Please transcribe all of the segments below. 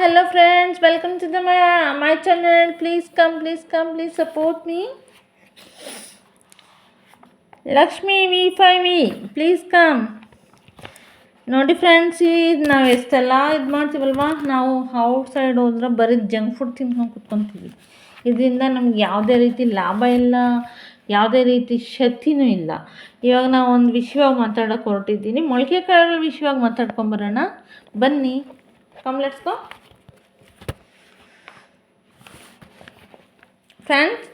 Hello friends, welcome to my channel. Please come, please support me. Lakshmi V5V, please come. ನೋಡಿ friends, ಇದು ನಾವು ಎಷ್ಟೆಲ್ಲ ಇದು ಮಾಡ್ತೀವಲ್ವ, ನಾವು ಔಟ್ಸೈಡ್ ಹೋದ್ರೆ ಬರೀ ಜಂಕ್ ಫುಡ್ ತಿನ್ಕೊಂಡು ಕುತ್ಕೊತೀವಿ. ಇದರಿಂದ ನಮ್ಗೆ ಯಾವುದೇ ರೀತಿ ಲಾಭ ಇಲ್ಲ, ಯಾವುದೇ ರೀತಿ ಶಕ್ತಿನೂ ಇಲ್ಲ. ಇವಾಗ ನಾವು ಒಂದು ವಿಷಯವಾಗಿ ಮಾತಾಡೋಕೆ ಹೊರಟಿದ್ದೀನಿ. ಮೊಳಕೆ ಕಾಳುಗಳ ವಿಷಯವಾಗಿ ಮಾತಾಡ್ಕೊಂಬರೋಣ ಬನ್ನಿ. Come let's go friends.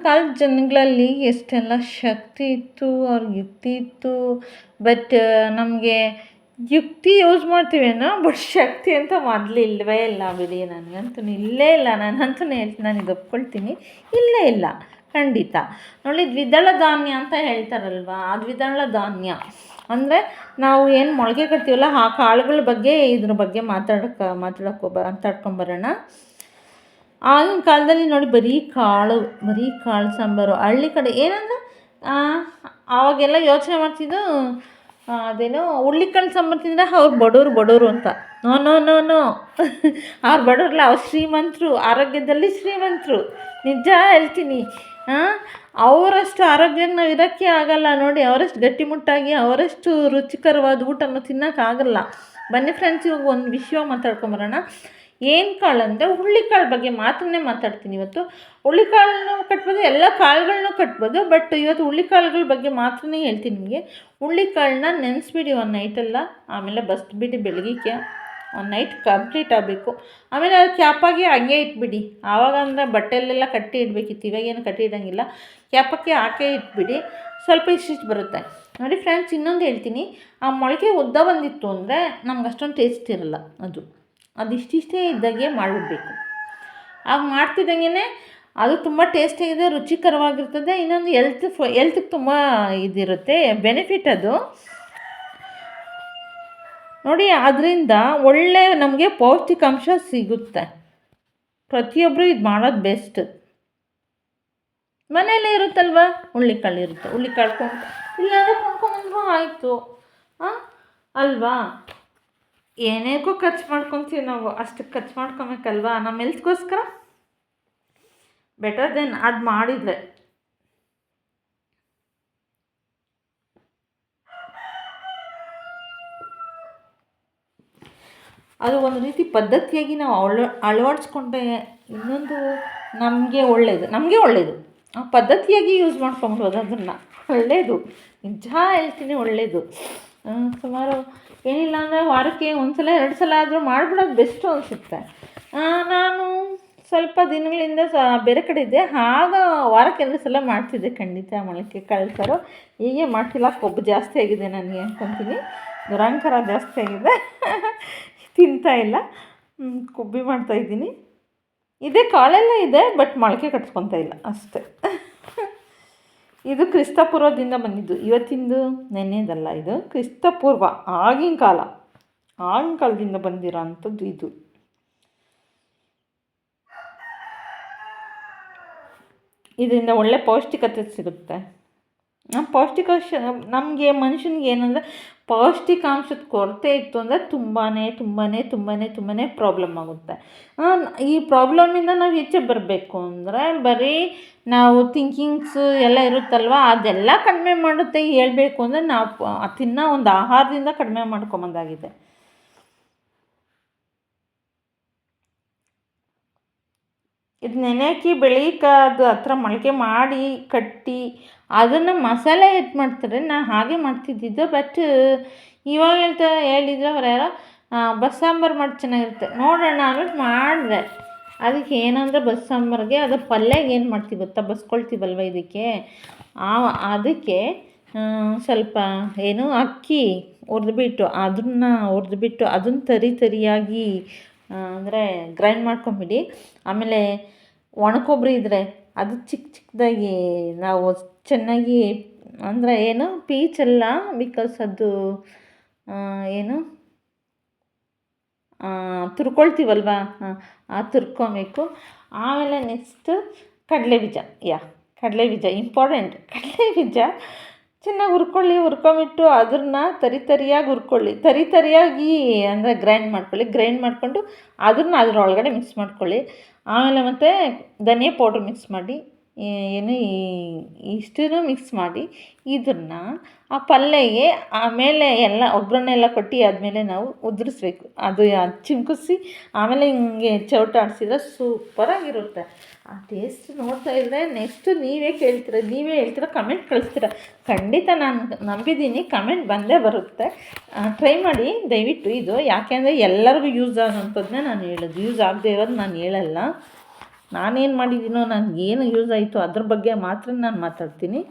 ಕಾಲದ ಜನಗಳಲ್ಲಿ ಎಷ್ಟೆಲ್ಲ ಶಕ್ತಿ ಇತ್ತು, ಅವ್ರಿಗೆ ಯುಕ್ತಿ ಇತ್ತು. ಬಟ್ ನಮಗೆ ಯುಕ್ತಿ ಯೂಸ್ ಮಾಡ್ತೀವೇನೋ, ಬಟ್ ಶಕ್ತಿ ಅಂತ ಮೊದಲು ಇಲ್ಲವೇ ಇಲ್ಲ ಬಿಡಿ. ನನಗಂತೂ ಇಲ್ಲೇ ಇಲ್ಲ. ನಾನಂತೂ ಹೇಳ್ತೀನಿ, ನಾನು ಇದು ಒಪ್ಕೊಳ್ತೀನಿ, ಇಲ್ಲೇ ಇಲ್ಲ ಖಂಡಿತ. ನೋಡಿ, ದ್ವಿದಳ ಧಾನ್ಯ ಅಂತ ಹೇಳ್ತಾರಲ್ವ, ಆ ದ್ವಿದಳ ಧಾನ್ಯ ಅಂದರೆ ನಾವು ಏನು ಮೊಳಕೆ ಕಟ್ತೀವಲ್ಲ ಆ ಕಾಳುಗಳ ಬಗ್ಗೆ ಇದ್ರ ಬಗ್ಗೆ ಮಾತಾಡ್ಕೊಂಬರೋಣ. ಆಗಿನ ಕಾಲದಲ್ಲಿ ನೋಡಿ ಬರೀ ಕಾಳು ಸಾಂಬಾರು. ಹಳ್ಳಿ ಕಡೆ ಏನಂದ್ರೆ ಆವಾಗೆಲ್ಲ ಯೋಚನೆ ಮಾಡ್ತಿದ್ದು, ಅದೇನೋ ಹುಳ್ಳಿಕಾಳು ಸಾಂಬಾರು ತಿಂದರೆ ಅವ್ರು ಬಡವರು ಅಂತ. ನೋ ಅವ್ರು ಬಡವ್ರಲ್ಲ, ಅವ್ರು ಶ್ರೀಮಂತರು, ಆರೋಗ್ಯದಲ್ಲಿ ಶ್ರೀಮಂತರು. ನಿಜ ಹೇಳ್ತೀನಿ. ಅವರಷ್ಟು ಆರೋಗ್ಯಕ್ಕೆ ನಾವು ಇರೋಕ್ಕೆ ಆಗಲ್ಲ ನೋಡಿ. ಅವರಷ್ಟು ಗಟ್ಟಿಮುಟ್ಟಾಗಿ ಅವರಷ್ಟು ರುಚಿಕರವಾದ ಊಟನ ತಿನ್ನೋಕ್ಕಾಗಲ್ಲ. ಬನ್ನಿ ಫ್ರೆಂಡ್ಸ್, ಇವಾಗ ಒಂದು ವಿಷಯ ಮಾತಾಡ್ಕೊಂಬರೋಣ. ಏನು ಕಾಳು ಅಂದರೆ ಹುಳ್ಳಿಕಾಳು ಬಗ್ಗೆ ಮಾತ್ರನೇ ಮಾತಾಡ್ತೀನಿ ಇವತ್ತು. ಹುಳ್ಳಿಕಾಳನ್ನು ಕಟ್ಬೋದು, ಎಲ್ಲ ಕಾಳುಗಳನ್ನೂ ಕಟ್ಬೋದು, ಬಟ್ ಇವತ್ತು ಹುಳ್ಳಿಕಾಳುಗಳ ಬಗ್ಗೆ ಮಾತ್ರನೇ ಹೇಳ್ತೀನಿ ನಿಮಗೆ. ಹುಳ್ಳಿಕಾಳನ್ನ ನೆನೆಸ್ಬಿಡಿ ಒಂದು ನೈಟೆಲ್ಲ, ಆಮೇಲೆ ಬಸ್ಬಿಡಿ ಬೆಳಗ್ಗೆ ಒಂದು ನೈಟ್ ಕಂಪ್ಲೀಟ್ ಆಗಬೇಕು. ಆಮೇಲೆ ಅದು ಕ್ಯಾಪಾಗಿ ಹಂಗೆ ಇಟ್ಬಿಡಿ. ಆವಾಗ ಅಂದರೆ ಬಟ್ಟೆಯಲ್ಲೆಲ್ಲ ಕಟ್ಟಿ ಇಡಬೇಕಿತ್ತು, ಇವಾಗೇನು ಕಟ್ಟಿ ಇಡೋಂಗಿಲ್ಲ. ಕ್ಯಾಪಕ್ಕೆ ಹಾಕೇ ಇಟ್ಬಿಡಿ, ಸ್ವಲ್ಪ ಇಷ್ಟಿಷ್ಟು ಬರುತ್ತೆ. ನೋಡಿ ಫ್ರೆಂಡ್ಸ್, ಇನ್ನೊಂದು ಹೇಳ್ತೀನಿ. ಆ ಮೊಳಕೆ ಉದ್ದ ಬಂದಿತ್ತು ಅಂದರೆ ನಮ್ಗೆ ಅಷ್ಟೊಂದು ಟೇಸ್ಟ್ ಇರೋಲ್ಲ. ಅದು ಇಷ್ಟಿಷ್ಟೇ ಇದ್ದಾಗೆ ಮಾಡಿಬಿಡ್ಬೇಕು. ಆಗ ಮಾಡ್ತಿದ್ದಂಗೆ ಅದು ತುಂಬ ಟೇಸ್ಟಿಯಾಗಿದೆ, ರುಚಿಕರವಾಗಿರ್ತದೆ. ಇನ್ನೊಂದು ಹೆಲ್ತ್ಗೆ ತುಂಬ ಇದಿರುತ್ತೆ, ಬೆನಿಫಿಟ್ ಅದು ನೋಡಿ. ಅದರಿಂದ ಒಳ್ಳೆ ನಮಗೆ ಪೌಷ್ಟಿಕಾಂಶ ಸಿಗುತ್ತೆ. ಪ್ರತಿಯೊಬ್ಬರು ಇದು ಮಾಡೋದು ಬೆಸ್ಟ್. ಮನೆಯಲ್ಲೇ ಇರುತ್ತಲ್ವ, ಹುಳ್ಳಿಕಾಳು ಇರುತ್ತೆ, ಹುಳ್ಳಿಕಾಳು ಇಲ್ಲಾಂದರೆ ಕೊಂಡ್ಕೊಂಡ್ಬಂದ್ರೂ ಆಯಿತು ಅಲ್ವಾ. ಏನೇಕೋ ಖರ್ಚು ಮಾಡ್ಕೊತೀವಿ ನಾವು, ಅಷ್ಟಕ್ಕೆ ಖರ್ಚು ಮಾಡ್ಕೊಬೇಕಲ್ವಾ ನಮ್ಮ ಹೆಲ್ತ್ಗೋಸ್ಕರ. ಬೆಟರ್ ದೆನ್ ಅದು ಮಾಡಿದರೆ. ಅದು ಒಂದು ರೀತಿ ಪದ್ಧತಿಯಾಗಿ ನಾವು ಅಳವಡಿಸ್ಕೊಂಡ್ರೆ ಇನ್ನೊಂದು ನಮಗೆ ಒಳ್ಳೆಯದು. ಆ ಪದ್ಧತಿಯಾಗಿ ಯೂಸ್ ಮಾಡ್ಕೊಬೋದು, ಅದನ್ನು ಒಳ್ಳೆಯದು. ನಿಜ ಹೇಳ್ತೀನಿ, ಒಳ್ಳೆಯದು. ಸುಮಾರು ಏನಿಲ್ಲ ಅಂದರೆ ವಾರಕ್ಕೆ 1 ಸಲ 2 ಸಲ ಆದರೂ ಮಾಡಿಬಿಡೋದು ಬೆಸ್ಟು ಅನಿಸುತ್ತೆ. ನಾನು ಸ್ವಲ್ಪ ದಿನಗಳಿಂದ ಬೇರೆ ಕಡೆ ಇದ್ದೆ, ಆಗ ವಾರಕ್ಕೆ 2 ಸಲ ಮಾಡ್ತಿದ್ದೆ ಖಂಡಿತ ಮೊಳಕೆ ಕಾಳು ಸಾರು. ಹೀಗೆ ಮಾಡ್ತಿಲ್ಲ, ಕೊಬ್ಬು ಜಾಸ್ತಿ ಆಗಿದೆ ನನಗೆ ಅನ್ಕೊತೀನಿ, ದುರಂಕಾರ ಜಾಸ್ತಿ ಆಗಿದೆ. ತಿಂತಾಯಿಲ್ಲ, ಕೊಬ್ಬಿ ಮಾಡ್ತಾಯಿದ್ದೀನಿ. ಇದೇ ಕಾಳೆಲ್ಲ ಇದೆ, ಬಟ್ ಮೊಳಕೆ ಕಟ್ಕೊತಾ ಇಲ್ಲ ಅಷ್ಟೆ. ಇದು ಕ್ರಿಸ್ತಪೂರ್ವದಿಂದ ಬಂದಿದ್ದು, ಇವತ್ತಿಂದು ನೆನ್ನೆದಲ್ಲ. ಇದು ಕ್ರಿಸ್ತಪೂರ್ವ, ಆಗಿನ ಕಾಲದಿಂದ ಬಂದಿರೋ ಅಂಥದ್ದು ಇದು. ಇದರಿಂದ ಒಳ್ಳೆ ಪೌಷ್ಟಿಕತೆ ಸಿಗುತ್ತೆ. ನಮಗೆ ಮನುಷ್ಯನಿಗೆ ಏನಂದರೆ ಪೌಷ್ಟಿಕಾಂಶದ ಕೊರತೆ ಇತ್ತು ಅಂದರೆ ತುಂಬಾ ಪ್ರಾಬ್ಲಮ್ ಆಗುತ್ತೆ. ಈ ಪ್ರಾಬ್ಲಮಿಂದ ನಾವು ಈಚೆ ಬರಬೇಕು ಅಂದರೆ ಬರೀ ನಾವು ಥಿಂಕಿಂಗ್ಸ್ ಎಲ್ಲ ಇರುತ್ತಲ್ವ, ಅದೆಲ್ಲ ಕಡಿಮೆ ಮಾಡುತ್ತೆ. ಹೇಳಬೇಕು ಅಂದರೆ ನಾವು ತಿನ್ನೋ ಒಂದು ಆಹಾರದಿಂದ ಕಡಿಮೆ ಮಾಡ್ಕೊಂಬಂದಾಗಿದೆ. ಇದು ನೆನೆಹಾಕಿ ಬೆಳೀಕಾದ ಹತ್ರ ಮೊಳಕೆ ಮಾಡಿ ಕಟ್ಟಿ ಅದನ್ನು ಮಸಾಲೆ ಮಾಡ್ತಾರೆ. ನಾನು ಹಾಗೆ ಮಾಡ್ತಿದ್ದಿದ್ದು, ಬಟ್ ಇವಾಗ ಹೇಳಿದ್ರೆ ಅವ್ರು ಯಾರೋ ಬಸ್ಸಾಂಬಾರು ಮಾಡಿ ಚೆನ್ನಾಗಿರುತ್ತೆ ನೋಡೋಣ ಅಂದ್ಬಿಟ್ಟು ಮಾಡಿದೆ. ಅದಕ್ಕೆ ಏನಂದರೆ ಬಸ್ಸಾಂಬಾರಿಗೆ ಅದು ಪಲ್ಯಗೆ ಏನು ಮಾಡ್ತೀವಿ ಗೊತ್ತಾ, ಬಸ್ಕೊಳ್ತೀವಲ್ವ ಇದಕ್ಕೆ, ಅದಕ್ಕೆ ಸ್ವಲ್ಪ ಅಕ್ಕಿ ಹುರಿದ್ಬಿಟ್ಟು ಅದನ್ನು ತರಿಯಾಗಿ ಅಂದರೆ ಗ್ರೈಂಡ್ ಮಾಡ್ಕೊಂಬಿಡಿ. ಆಮೇಲೆ ಒಣಕೊಬ್ಬರಿ ಇದ್ದರೆ ಅದು ಚಿಕ್ಕದಾಗಿ ನಾವು ಚೆನ್ನಾಗಿ ಅಂದರೆ ಪೀಚಲ್ಲ, ಬಿಕಾಸ್ ಅದು ತುರ್ಕೊಳ್ತೀವಲ್ವ, ತುರ್ಕೊಬೇಕು. ಆಮೇಲೆ ನೆಕ್ಸ್ಟ್ ಕಡಲೆಬೀಜ ಇಂಪಾರ್ಟೆಂಟ್. ಕಡಲೆಬೀಜ ಚೆನ್ನಾಗಿ ಹುರ್ಕೊಂಬಿಟ್ಟು ಅದನ್ನು ತರಿಯಾಗಿ ಹುರ್ಕೊಳ್ಳಿ, ತರಿಯಾಗಿ ಅಂದರೆ ಗ್ರೈಂಡ್ ಮಾಡ್ಕೊಳ್ಳಿ. ಗ್ರೈಂಡ್ ಮಾಡಿಕೊಂಡು ಅದನ್ನು ಅದರೊಳಗಡೆ ಮಿಕ್ಸ್ ಮಾಡ್ಕೊಳ್ಳಿ. ಆಮೇಲೆ ಮತ್ತು ಧನಿಯಾ ಪೌಡ್ರ್ ಮಿಕ್ಸ್ ಮಾಡಿ, ಏನು ಇಷ್ಟನ್ನು ಮಿಕ್ಸ್ ಮಾಡಿ ಇದನ್ನು ಆ ಪಲ್ಯಗೆ ಆಮೇಲೆ ಎಲ್ಲ ಒಗ್ಗರಣೆ ಎಲ್ಲ ಕೊಟ್ಟು ಆದಮೇಲೆ ನಾವು ಉದುರಿಸ್ಬೇಕು. ಅದು ಚಿಮ್ಕಿಸಿ ಆಮೇಲೆ ಹಿಂಗೆ ಚೌಟಾಡಿಸಿದ್ರೆ ಸೂಪರಾಗಿರುತ್ತೆ. ಆ ಟೇಸ್ಟ್ ನೋಡ್ತಾ ಇದ್ದರೆ ನೆಕ್ಸ್ಟ್ ನೀವೇ ಹೇಳ್ತೀರ, ಕಮೆಂಟ್ ಕಳಿಸ್ತೀರ. ಖಂಡಿತ ನಾನು ನಂಬಿದ್ದೀನಿ, ಕಮೆಂಟ್ ಬಂದೇ ಬರುತ್ತೆ. ಟ್ರೈ ಮಾಡಿ ದಯವಿಟ್ಟು. ಇದು ಯಾಕೆಂದರೆ ಎಲ್ಲರಿಗೂ ಯೂಸ್ ಆಗೋಂಥದ್ದನ್ನೇ ನಾನು ಹೇಳೋದು, ಯೂಸ್ ಆಗದೆ ಇರೋದು ನಾನು ಹೇಳಲ್ಲ. ನಾನೇನು ಮಾಡಿದ್ದೀನೋ, ನನಗೇನು ಯೂಸ್ ಆಯಿತು ಅದ್ರ ಬಗ್ಗೆ ಮಾತ್ರ ನಾನು ಮಾತಾಡ್ತೀನಿ.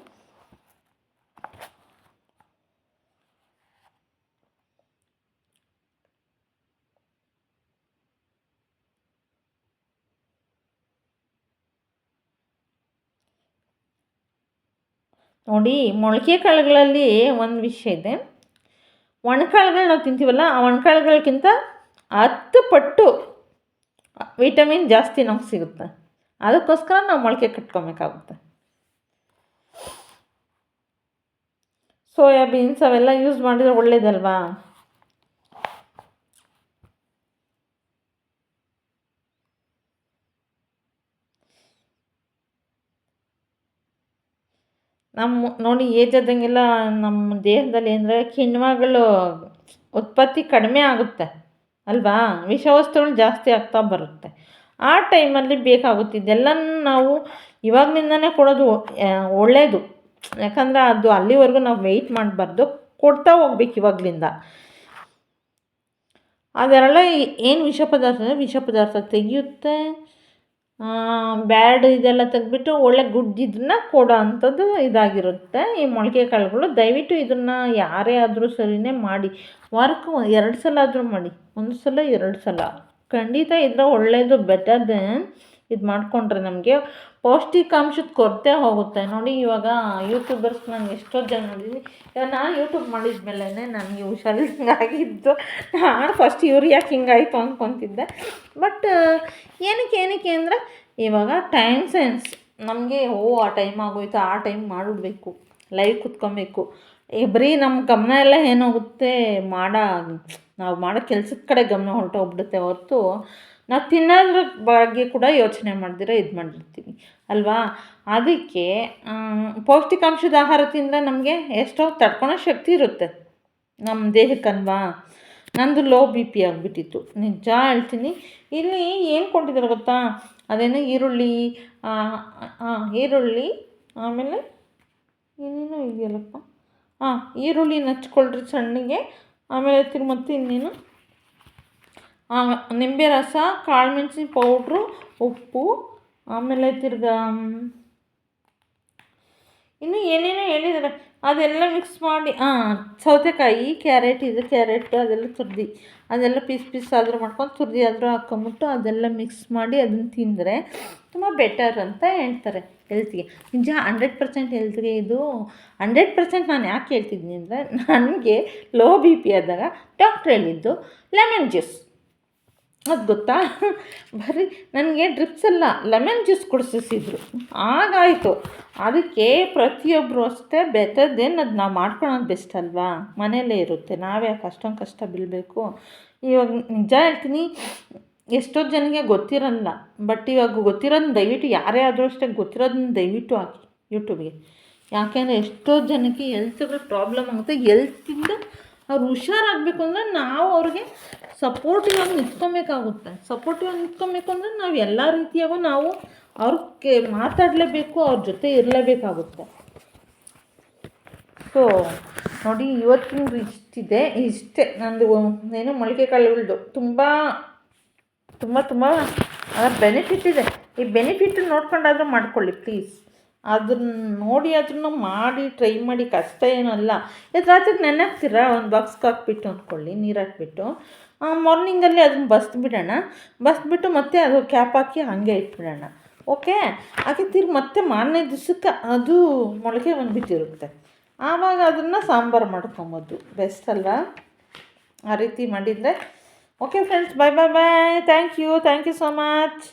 ನೋಡಿ, ಮೊಳಕೆ ಕಾಳುಗಳಲ್ಲಿ ಒಂದು ವಿಷಯ ಇದೆ. ಒಣಕಾಳುಗಳು ನಾವು ತಿಂತೀವಲ್ಲ, ಆ ಒಣಕಾಳುಗಳಿಗಿಂತ 10 ಪಟ್ಟು ವಿಟಮಿನ್ ಜಾಸ್ತಿ ನಮ್ಗೆ ಸಿಗುತ್ತೆ. ಅದಕ್ಕೋಸ್ಕರ ನಾವು ಮೊಳಕೆ ಕಟ್ಕೊಬೇಕಾಗುತ್ತೆ. ಸೋಯಾಬೀನ್ಸ್ ಅವೆಲ್ಲ ಯೂಸ್ ಮಾಡಿದರೆ ಒಳ್ಳೇದಲ್ವಾ? ನೋಡಿ, ಏಜ್ ಆದಂಗೆಲ್ಲ ನಮ್ಮ ದೇಹದಲ್ಲಿ ಅಂದರೆ ಕಿಣ್ವಗಳು ಉತ್ಪತ್ತಿ ಕಡಿಮೆ ಆಗುತ್ತೆ ಅಲ್ವಾ? ವಿಷವಸ್ತುಗಳು ಜಾಸ್ತಿ ಆಗ್ತಾ ಬರುತ್ತೆ. ಆ ಟೈಮಲ್ಲಿ ಬೇಕಾಗುತ್ತೆ. ಇದೆಲ್ಲನೂ ನಾವು ಇವಾಗಲಿಂದನೇ ಕೊಡೋದು ಒಳ್ಳೆಯದು. ಯಾಕಂದರೆ ಅದು ಅಲ್ಲಿವರೆಗೂ ನಾವು ವೆಯ್ಟ್ ಮಾಡಬಾರ್ದು, ಕೊಡ್ತಾ ಹೋಗ್ಬೇಕು ಇವಾಗಲಿಂದ. ಅದೆಲ್ಲ ಏನು ವಿಷ ಪದಾರ್ಥ ತೆಗೆಯುತ್ತೆ, ಬ್ಯಾಡ್ ಇದೆಲ್ಲ ತೆಗೆದ್ಬಿಟ್ಟು ಒಳ್ಳೆ ಗುಡ್ಡಿದ್ದನ್ನ ಕೊಡೋ ಅಂಥದ್ದು ಇದಾಗಿರುತ್ತೆ ಈ ಮೊಳಕೆ ಕಾಳುಗಳು. ದಯವಿಟ್ಟು ಇದನ್ನು ಯಾರೇ ಆದರೂ ಸರಿನೇ ಮಾಡಿ, ವಾರಕ್ಕೆ 2 ಸಲ ಆದರೂ ಮಾಡಿ. 1 ಸಲ 2 ಸಲ ಖಂಡಿತ ಇದ್ರೆ ಒಳ್ಳೆಯದು. ಬೆಟರ್ ದೆನ್ ಇದು ಮಾಡಿಕೊಂಡ್ರೆ ನಮಗೆ ಪೌಷ್ಟಿಕಾಂಶದ ಕೊರತೆ ಹೋಗುತ್ತೆ. ನೋಡಿ, ಇವಾಗ ಯೂಟ್ಯೂಬರ್ಸ್ ನಾನು ಎಷ್ಟೋ ಜನ ನೋಡಿದ್ದೀನಿ. ಇವಾಗ ನಾನು ಯೂಟ್ಯೂಬ್ ಮಾಡಿದ್ಮೇಲೆ ನನಗೆ ಹುಷಾರಿಲ್ದಂಗಾಗಿದ್ದು. ನಾನು ಫಸ್ಟ್ ಇವ್ರು ಯಾಕೆ ಹಿಂಗಾಯಿತು ಅಂದ್ಕೊತಿದ್ದೆ. ಬಟ್ ಏನಕ್ಕೆ ಅಂದರೆ ಇವಾಗ ಟೈಮ್ ಸೆನ್ಸ್ ನಮಗೆ ಆ ಟೈಮ್ ಆಗೋಯ್ತು, ಆ ಟೈಮ್ ಮಾಡಿಬಿಡ್ಬೇಕು, ಲೈವ್ ಕುತ್ಕೊಬೇಕು. ಬರೀ ನಮ್ಮ ಗಮನ ಎಲ್ಲ ಏನಾಗುತ್ತೆ, ನಾವು ಮಾಡೋ ಕೆಲಸದ ಕಡೆ ಗಮನ ಹೊರಟೋಗ್ಬಿಡುತ್ತೆ ಹೊರತು ನಾವು ತಿನ್ನೋದ್ರ ಬಗ್ಗೆ ಕೂಡ ಯೋಚನೆ ಮಾಡ್ದಿರ ಇದು ಮಾಡಿರ್ತೀವಿ ಅಲ್ವಾ? ಅದಕ್ಕೆ ಪೌಷ್ಟಿಕಾಂಶದ ಆಹಾರ ತಿಂದರೆ ನಮಗೆ ಎಷ್ಟೋ ತಡ್ಕೊಳೋ ಶಕ್ತಿ ಇರುತ್ತೆ ನಮ್ಮ ದೇಹಕ್ಕಲ್ವಾ? ನಂದು ಲೋ BP ಆಗಿಬಿಟ್ಟಿತ್ತು, ನಿಜ ಹೇಳ್ತೀನಿ. ಇಲ್ಲಿ ಏನು ಕೊಟ್ಟಿದ್ದಾರೆ ಗೊತ್ತಾ? ಅದೇನೋ ಈರುಳ್ಳಿ, ಆಮೇಲೆ ಇನ್ನೇನು ಇದೆಯಲ್ಲಪ್ಪ, ಈರುಳ್ಳಿ ಹಚ್ಕೊಳ್ರಿ ಸಣ್ಣಗೆ. ಆಮೇಲೆ ಮತ್ತೆ ಇನ್ನೇನು ನಿಂಬೆ ರಸ, ಕಾಳು ಮೆಣಸಿನ ಪೌಡ್ರು, ಉಪ್ಪು, ಆಮೇಲೆ ಇನ್ನು ಏನೇನೋ ಹೇಳಿದ್ದಾರೆ. ಅದೆಲ್ಲ ಮಿಕ್ಸ್ ಮಾಡಿ ಸೌತೆಕಾಯಿ, ಕ್ಯಾರೆಟ್ ಅದೆಲ್ಲ ತುರಿದು, ಅದೆಲ್ಲ ಪೀಸ್ ಆದರೂ ಮಾಡ್ಕೊಂಡು ತುರಿದು ಆದರೂ ಹಾಕ್ಕೊಂಬಿಟ್ಟು ಅದೆಲ್ಲ ಮಿಕ್ಸ್ ಮಾಡಿ ಅದನ್ನು ತಿಂದರೆ ತುಂಬ ಬೆಟರ್ ಅಂತ ಹೇಳ್ತಾರೆ ಹೆಲ್ತ್ಗೆ. ನಿಜ 100% ಹೆಲ್ತ್ಗೆ ಇದು 100%. ನಾನು ಯಾಕೆ ಹೇಳ್ತಿದ್ದೀನಿ ಅಂದರೆ, ನನಗೆ ಲೋ BP ಆದಾಗ ಡಾಕ್ಟ್ರ್ ಹೇಳಿದ್ದು ಲೆಮನ್ ಜ್ಯೂಸ್. ಅದು ಗೊತ್ತಾ? ಬರೀ ನನಗೆ ಡ್ರಿಪ್ಸ್ ಎಲ್ಲ ಲೆಮನ್ ಜ್ಯೂಸ್ ಕುಡಿಸಿದ್ರು, ಆಗಾಯಿತು. ಅದಕ್ಕೆ ಪ್ರತಿಯೊಬ್ಬರು ಅಷ್ಟೇ ಬೆಟರ್ ದೆನ್ ಅದು ನಾವು ಮಾಡ್ಕೊಳೋದು ಬೆಸ್ಟ್ ಅಲ್ವಾ? ಮನೆಯಲ್ಲೇ ಇರುತ್ತೆ, ನಾವ್ಯಾಕೆ ಅಷ್ಟೊಂದು ಕಷ್ಟ ಬೀಳಬೇಕು? ಇವಾಗ ನಿಜ ಹೇಳ್ತೀನಿ, ಎಷ್ಟೋ ಜನಕ್ಕೆ ಗೊತ್ತಿರಲ್ಲ. ಬಟ್ ಇವಾಗ ಗೊತ್ತಿರೋದನ್ನ ದಯವಿಟ್ಟು ಯಾರೇ ಆದರೂ ಅಷ್ಟೇ ಗೊತ್ತಿರೋದನ್ನ ದಯವಿಟ್ಟು ಹಾಕಿ ಯೂಟ್ಯೂಬ್ಗೆ. ಯಾಕೆಂದರೆ ಎಷ್ಟೋ ಜನಕ್ಕೆ ಹೆಲ್ತ್ಗಳು ಪ್ರಾಬ್ಲಮ್ ಆಗುತ್ತೆ. ಹೆಲ್ತಿಂದ ಅವ್ರು ಹುಷಾರಾಗಬೇಕು ಅಂದರೆ ನಾವು ಅವ್ರಿಗೆ ಸಪೋರ್ಟಿವ್ ಆಗಿ ನಿಂತ್ಕೊಬೇಕು ಅಂದರೆ ನಾವು ಎಲ್ಲ ರೀತಿಯಾಗೂ ನಾವು ಅವ್ರಿಗೆ ಮಾತಾಡಲೇಬೇಕು, ಅವ್ರ ಜೊತೆ ಇರಲೇಬೇಕಾಗುತ್ತೆ. ಸೊ ನೋಡಿ, ಇವತ್ತಿನ ಇಷ್ಟೇ ನಂದು ಏನು ಮೊಳಕೆ ಕಾಳುಗಳದ್ದು ತುಂಬ ಬೆನಿಫಿಟ್ ಇದೆ. ಈ ಬೆನಿಫಿಟ್ ನೋಡ್ಕೊಂಡಾದರೂ ಮಾಡ್ಕೊಳ್ಳಿ ಪ್ಲೀಸ್. ಅದನ್ನ ನೋಡಿ ಅದನ್ನು ಮಾಡಿ ಟ್ರೈ ಮಾಡಿ, ಕಷ್ಟ ಏನೂ ಅಲ್ಲ. ರಾತ್ರಿಗೆ ನೆನೆ ಹಾಕ್ತೀರಾ, ಒಂದು ಬಾಕ್ಸ್ಗೆ ಹಾಕ್ಬಿಟ್ಟು ಅಂದ್ಕೊಳ್ಳಿ, ನೀರು ಹಾಕ್ಬಿಟ್ಟು ಮಾರ್ನಿಂಗಲ್ಲಿ ಅದನ್ನು ಬಸ್ಬಿಟ್ಟು ಮತ್ತೆ ಅದು ಕ್ಯಾಪ್ ಹಾಕಿ ಹಾಗೆ ಇಟ್ಬಿಡೋಣ. ಓಕೆ, ಅದಕ್ಕೆ ಮತ್ತೆ ಮಾರನೇ ದಿವಸಕ್ಕೆ ಅದು ಮೊಳಕೆ ಬಂದುಬಿಟ್ಟಿರುತ್ತೆ. ಆವಾಗ ಅದನ್ನು ಸಾಂಬಾರು ಮಾಡ್ಕೊಬೋದು, ಬೆಸ್ಟ್ ಅಲ್ವಾ? ಆ ರೀತಿ ಮಾಡಿದರೆ. Okay friends, bye. Thank you so much.